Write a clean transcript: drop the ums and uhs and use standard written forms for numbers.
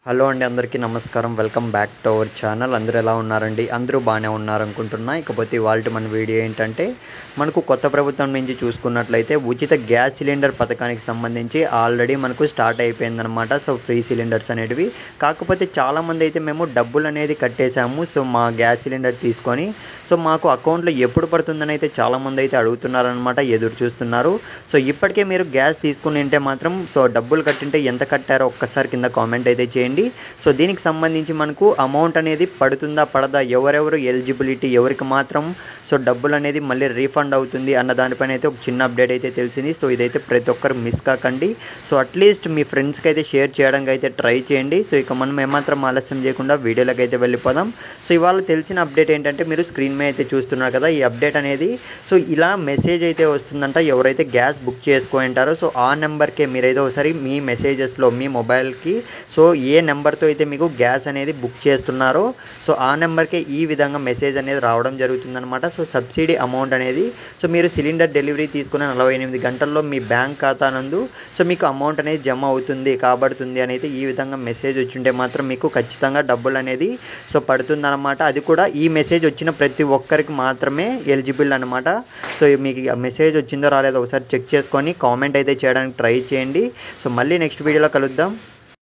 Hello అండి, అందరికీ నమస్కారం. Welcome back to our channel. అందరూ ఎలా ఉన్నారండి? అందరూ బాగానే ఉన్నారనుకుంటున్నా. ఇకపోతే ఇవాల్టి మన వీడియో ఏంటంటే, మనకు కొత్త ప్రభుత్వం నుంచి చూసుకున్నట్లయితే ఉచిత గ్యాస్ సిలిండర్ పథకానికి సంబంధించి ఆల్రెడీ మనకు స్టార్ట్ అయిపోయిందనమాట. సో ఫ్రీ సిలిండర్స్ అనేటివి. కాకపోతే చాలామంది అయితే మేము డబ్బులు అనేది కట్టేశాము, సో మా గ్యాస్ సిలిండర్ తీసుకొని, సో మాకు అకౌంట్లో ఎప్పుడు పడుతుందని అయితే చాలామంది అయితే అడుగుతున్నారనమాట, ఎదురు చూస్తున్నారు. సో ఇప్పటికే మీరు గ్యాస్ తీసుకుని ఉంటే మాత్రం, సో డబ్బులు కట్టింటే ఎంత కట్టారో ఒక్కసారి కింద కామెంట్ అయితే చేయండి. సో దీనికి సంబంధించి మనకు అమౌంట్ అనేది పడుతుందా పడదా, ఎవరెవరు ఎలిజిబిలిటీ, ఎవరికి మాత్రం సో డబ్బులు అనేది మళ్ళీ రీఫండ్ అవుతుంది అన్న దానిపైన అయితే ఒక చిన్న అప్డేట్ అయితే తెలిసింది. సో ఇదైతే ప్రతి ఒక్కరు మిస్ కాకండి. సో అట్లీస్ట్ మీ ఫ్రెండ్స్కి అయితే షేర్ చేయడానికి అయితే ట్రై చేయండి. సో ఇక మనం ఏమాత్రం ఆలస్యం చేయకుండా వీడియోలోకి అయితే వెళ్ళిపోదాం. సో ఇవాళ తెలిసిన అప్డేట్ ఏంటంటే, మీరు స్క్రీన్ మీద అయితే చూస్తున్నారు కదా, ఈ అప్డేట్ అనేది సో ఇలా మెసేజ్ అయితే వస్తుందంట. ఎవరైతే గ్యాస్ బుక్ చేసుకుంటారో సో ఆ నెంబర్కే మీరైతే ఒకసారి మీ మెసేజెస్లో మీ మొబైల్కి సో ఏ నెంబర్తో అయితే మీకు గ్యాస్ అనేది బుక్ చేస్తున్నారో సో ఆ నెంబర్కే ఈ విధంగా మెసేజ్ అనేది రావడం జరుగుతుందన్నమాట. సో సబ్సిడీ అమౌంట్ అనేది సో మీరు సిలిండర్ డెలివరీ తీసుకున్న 48 గంటల్లో మీ బ్యాంక్ ఖాతా నందు సో మీకు అమౌంట్ అనేది జమ అవుతుంది కాబడుతుంది అనేది ఈ విధంగా మెసేజ్ వచ్చింటే మాత్రం మీకు ఖచ్చితంగా డబ్బులు అనేది సో పడుతుందన్నమాట. అది కూడా ఈ మెసేజ్ వచ్చిన ప్రతి ఒక్కరికి మాత్రమే ఎలిజిబుల్ అనమాట. సో మీకు మెసేజ్ వచ్చిందో రాలేదో ఒకసారి చెక్ చేసుకొని కామెంట్ అయితే చేయడానికి ట్రై చేయండి. సో మళ్ళీ నెక్స్ట్ వీడియోలో కలుద్దాం.